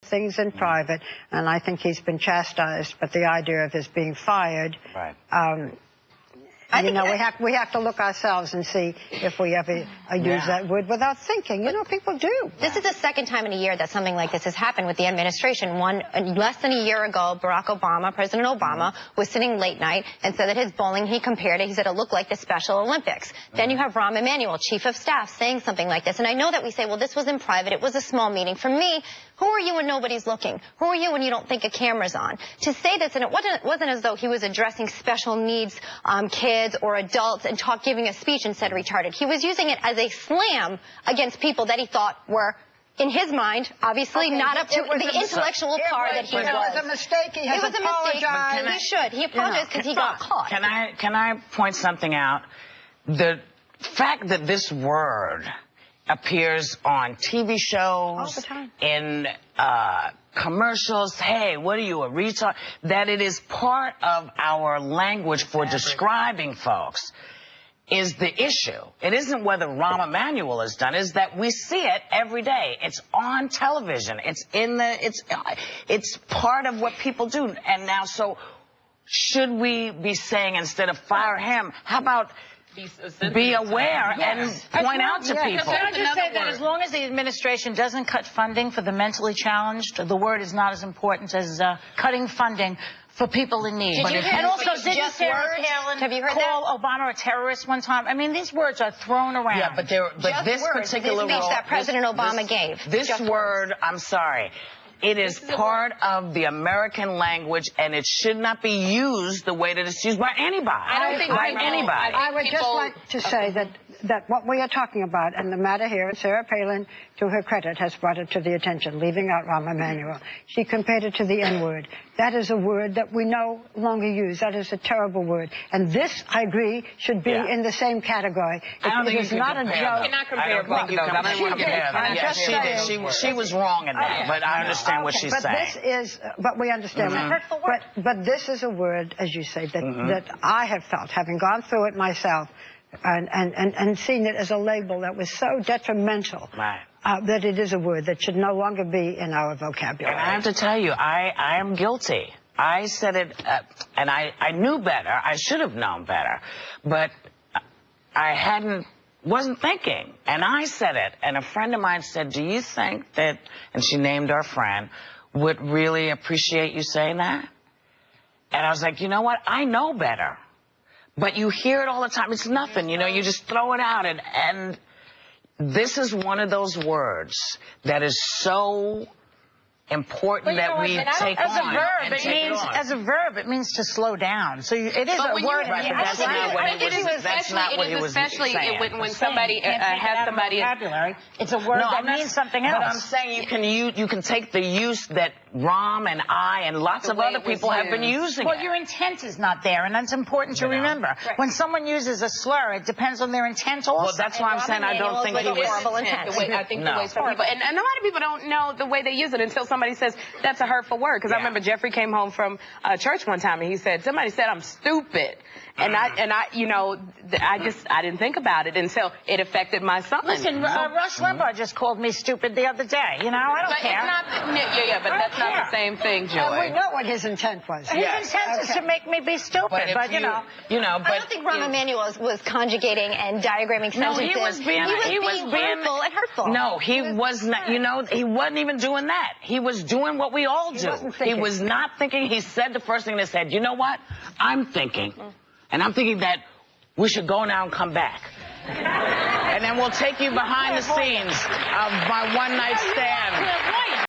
things in private, and I think he's been chastised. But the idea of his being fired, right. You know, we have to look ourselves and see if we ever use that word without thinking. You know, people do. This is the second time in a year that something like this has happened with the administration. Less than a year ago, President Obama, was sitting late night and said that his bowling, he compared it, he said it looked like the Special Olympics. Then you have Rahm Emanuel, Chief of Staff, saying something like this. And I know that we say, well, this was in private, it was a small meeting. For me, who are you when nobody's looking? Who are you when you don't think a camera's on? To say this, and it wasn't as though he was addressing special needs kids or adults and giving a speech and said retarded. He was using it as a slam against people that he thought were, in his mind, obviously not up to the intellectual par that he was. It was a mistake. He has apologized. He should. He apologized because he got caught. Can I point something out? The fact that this word appears on TV shows, all the time, in commercials, hey, what are you, a retard? That it is part of our language for describing folks is the issue. It isn't whether Rahm Emanuel is done, is that we see it every day. It's on television. It's part of what people do. And now, so should we be saying, instead of fire him, how about be aware and point out to people? Can I just say that as long as the administration doesn't cut funding for the mentally challenged, the word is not as important as cutting funding for people in need. And also, didn't Sarah Palin call Obama a terrorist one time? I mean, these words are thrown around. Yeah, but this particular speech that President Obama gave. This word, I'm sorry, it is part of the American language, and it should not be used the way that it's used by anybody. I would just like to say that what we are talking about, and the matter here, Sarah Palin, to her credit, has brought it to the attention, leaving out Rahm Emanuel. She compared it to the N-word. That is a word that we no longer use. That is a terrible word. And this, I agree, should be in the same category. It is not a joke. You cannot compare both. She was wrong in that, but I understand what she's saying. But we understand that. But this is a word, as you say, that I have felt, having gone through it myself, and seen it as a label that was so detrimental, that it is a word that should no longer be in our vocabulary. And I have to tell you, I am guilty. I said it, and I knew better. I should have known better, but I wasn't thinking. And I said it, and a friend of mine said, do you think that, and she named our friend, would really appreciate you saying that? And I was like, you know what? I know better. But you hear it all the time. It's nothing, you know, you just throw it out. And this is one of those words that is so important that we take as a verb. It means as a verb. It means to slow down. So it is a word. That's not what he was saying. When somebody has somebody vocabulary, it's a word that means something else. But I'm saying you can take the use that Rahm and I and lots of other people have been using. Well, your intent is not there, and that's important to remember. Right. When someone uses a slur, it depends on their intent also. Well, that's why I'm saying I don't think he was horrible intent. I think the way some people, and a lot of people don't know the way they use it until somebody says that's a hurtful word. Because I remember Jeffrey came home from church one time and he said, somebody said I'm stupid. And I, you know, I didn't think about it until it affected my son. Listen, Rush Limbaugh just called me stupid the other day. You know, I don't care. But that's not the same thing, Joy. We know what his intent was. His intent is to make me be stupid, but you know. I don't think Rahm Emanuel was conjugating and diagramming sentences. No, he was being harmful and hurtful. No, he was not. You know, he wasn't even doing that. He was doing what we all do. He was not thinking. He said the first thing that said, you know what? I'm thinking. And I'm thinking that we should go now and come back. And then we'll take you behind the scenes of my one-night stand.